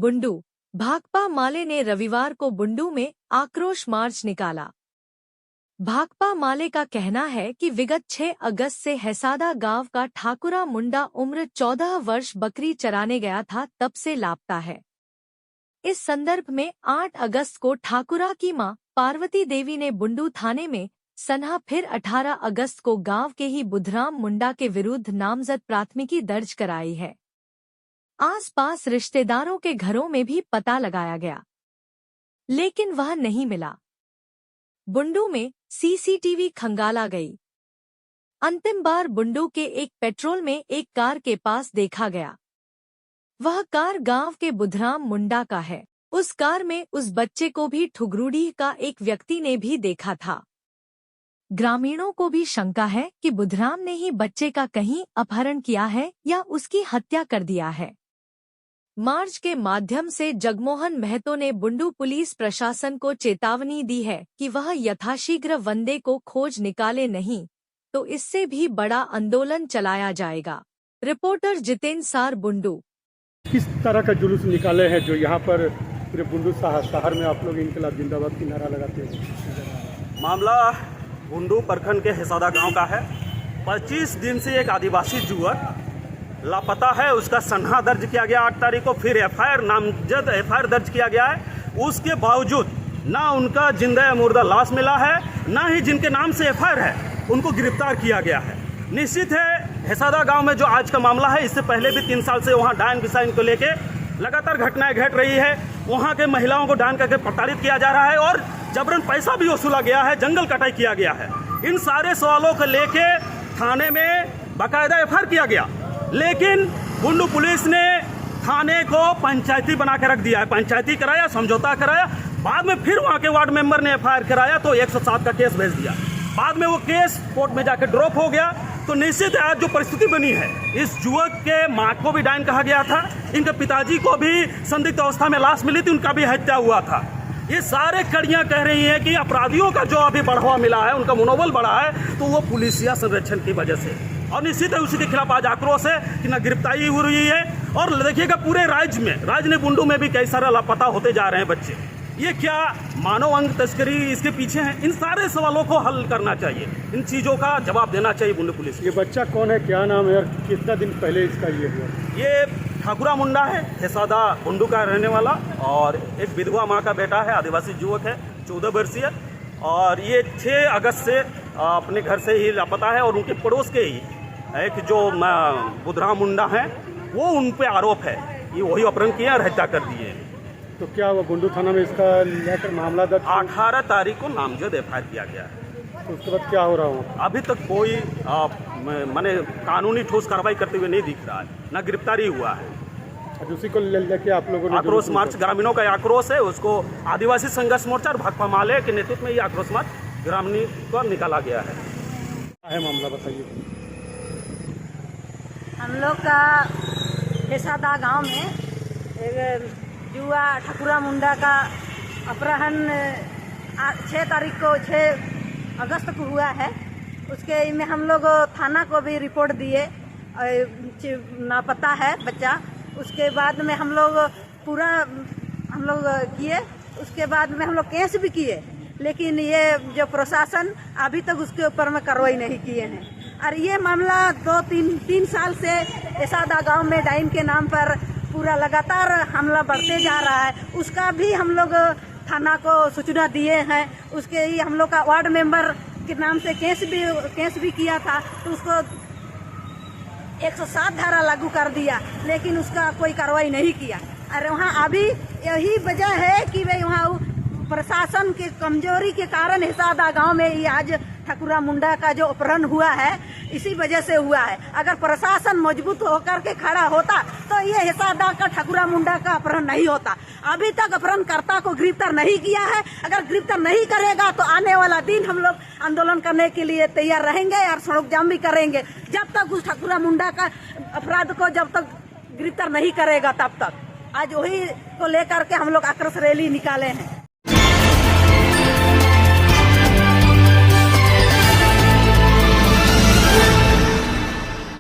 बुंडू भाकपा माले ने रविवार को बुंडू में आक्रोश मार्च निकाला। भाकपा माले का कहना है कि विगत 6 अगस्त से हैसादा गांव का ठाकुरा मुंडा उम्र 14 वर्ष बकरी चराने गया था, तब से लापता है। इस संदर्भ में 8 अगस्त को ठाकुरा की मां पार्वती देवी ने बुंडू थाने में सनहा, फिर 18 अगस्त को गांव के ही बुधराम मुंडा के विरुद्ध नामजद प्राथमिकी दर्ज कराई है। आसपास रिश्तेदारों के घरों में भी पता लगाया गया, लेकिन वह नहीं मिला। बुंडू में सीसीटीवी खंगाला गई। अंतिम बार बुंडू के एक पेट्रोल में एक कार के पास देखा गया। वह कार गांव के बुधराम मुंडा का है। उस कार में उस बच्चे को भी ठुगरूडी का एक व्यक्ति ने भी देखा था। ग्रामीणों को भी शंका है कि बुधराम ने ही बच्चे का कहीं अपहरण किया है या उसकी हत्या कर दिया है। मार्च के माध्यम से जगमोहन महतो ने बुंडू पुलिस प्रशासन को चेतावनी दी है कि वह यथाशीघ्र वंदे को खोज निकाले, नहीं तो इससे भी बड़ा आंदोलन चलाया जाएगा। रिपोर्टर जितेंद्र सार, बुंडू। किस तरह का जुलूस निकाले हैं जो यहाँ पर पूरे बुंडू शहर में आप लोग इनकलाब जिंदाबाद की नारा लगाते हैं? मामला बुंडू प्रखंड के हैसादा गांव का है। 25 दिन से एक आदिवासी युवक लापता है। उसका सन्हा दर्ज किया गया 8 तारीख को, फिर नामजद एफआईआर दर्ज किया गया है। उसके बावजूद ना उनका जिंदा या मुर्दा लाश मिला है, ना ही जिनके नाम से एफआईआर है उनको गिरफ्तार किया गया है। निश्चित है हैसादा गांव में जो आज का मामला है, इससे पहले भी 3 साल से वहां डायन बिसाइन को लेके लगातार घटनाएं घट रही है। वहां के महिलाओं को डायन करके प्रताड़ित किया जा रहा है और जबरन पैसा भी वसूला गया है, जंगल कटाई किया गया है। इन सारे सवालों को लेके थाने में बाकायदा एफआईआर किया गया, लेकिन बुंडू पुलिस ने थाने को पंचायती बना के रख दिया है। पंचायती कराया, समझौता कराया, बाद में फिर वहां के वार्ड मेंबर ने एफआईआर कराया तो 107 का केस भेज दिया। बाद में वो केस कोर्ट में जाकर ड्रॉप हो गया। तो निश्चित है आज जो परिस्थिति बनी है, इस युवक के मां को भी डायन कहा गया था, इनके पिताजी को भी संदिग्ध अवस्था में लाश मिली थी, उनका भी हत्या हुआ था। ये सारे कड़ियां कह रही हैं कि अपराधियों का जो अभी बढ़ावा मिला है, उनका मनोबल बढ़ा है, तो वो पुलिसिया संरक्षण की वजह से। और निश्चित है उसी के खिलाफ आज आक्रोश है कि न गिरफ्तारी हो रही है। और देखिएगा पूरे राज्य ने बुंडू में भी कई सारे लापता होते जा रहे हैं बच्चे। ये क्या मानव अंग तस्करी इसके पीछे है? इन सारे सवालों को हल करना चाहिए, इन चीज़ों का जवाब देना चाहिए बुंडू पुलिस। ये बच्चा कौन है, क्या नाम है और कितना दिन पहले इसका ये हुआ? ये ठाकुरा मुंडा है, हैसादा बुंडू का रहने वाला, और एक विधवा माँ का बेटा है, आदिवासी युवक है, 14 वर्षीय। और ये 6 अगस्त से अपने घर से ही लापता है। और उनके पड़ोस के ही एक जो बुधराम मुंडा है, वो उन पे आरोप है ये वही अपहरण किए और हत्या कर दिए। तो क्या हुआ, बुंडू थाना में इसका लेकर मामला दर्ज? 18 तारीख को नामजद एफआईआर किया गया है। तो उसके बाद क्या हो रहा हो? अभी तक कोई माने कानूनी ठोस कार्रवाई करते हुए नहीं दिख रहा है, न गिरफ्तारी हुआ है। उसी को लेके आप लोगों ने आक्रोश मार्च, ग्रामीणों का आक्रोश है, उसको आदिवासी संघर्ष मोर्चा और भाकपा माले के नेतृत्व में ये आक्रोश मार्च ग्रामीण को निकाला गया है। क्या है मामला, बताइए। हम लोग का हैसादा गांव में एक युवा ठाकुरा मुंडा का अपहरण 6 तारीख को 6 अगस्त को हुआ है। उसके में हम लोग थाना को भी रिपोर्ट दिए, नापता है बच्चा। उसके बाद में हम लोग किए, उसके बाद में हम लोग केस भी किए, लेकिन ये जो प्रशासन अभी तक उसके ऊपर में कार्रवाई नहीं किए हैं। और ये मामला 2-3 साल से हैसादा गांव में डायन के नाम पर पूरा लगातार हमला बढ़ते जा रहा है। उसका भी हम लोग थाना को सूचना दिए हैं। उसके ही हम लोग का वार्ड मेंबर के नाम से केस भी किया था, तो उसको 107 धारा लागू कर दिया, लेकिन उसका कोई कार्रवाई नहीं किया। अरे वहाँ अभी यही वजह है कि भाई वहाँ प्रशासन के कमजोरी के कारण हैसादा गांव में ये आज ठाकुरा मुंडा का जो अपहरण हुआ है, इसी वजह से हुआ है। अगर प्रशासन मजबूत होकर के खड़ा होता तो ये हैसादा का ठाकुरा मुंडा का अपहरण नहीं होता। अभी तक अपहरणकर्ता को गिरफ्तार नहीं किया है। अगर गिरफ्तार नहीं करेगा तो आने वाला दिन हम लोग आंदोलन करने के लिए तैयार रहेंगे और सड़क जाम भी करेंगे, जब तक उस ठाकुरा मुंडा का अपराध को जब तक गिरफ्तार नहीं करेगा तब तक। आज वही को लेकर के हम लोग आक्रोश रैली निकाले हैं।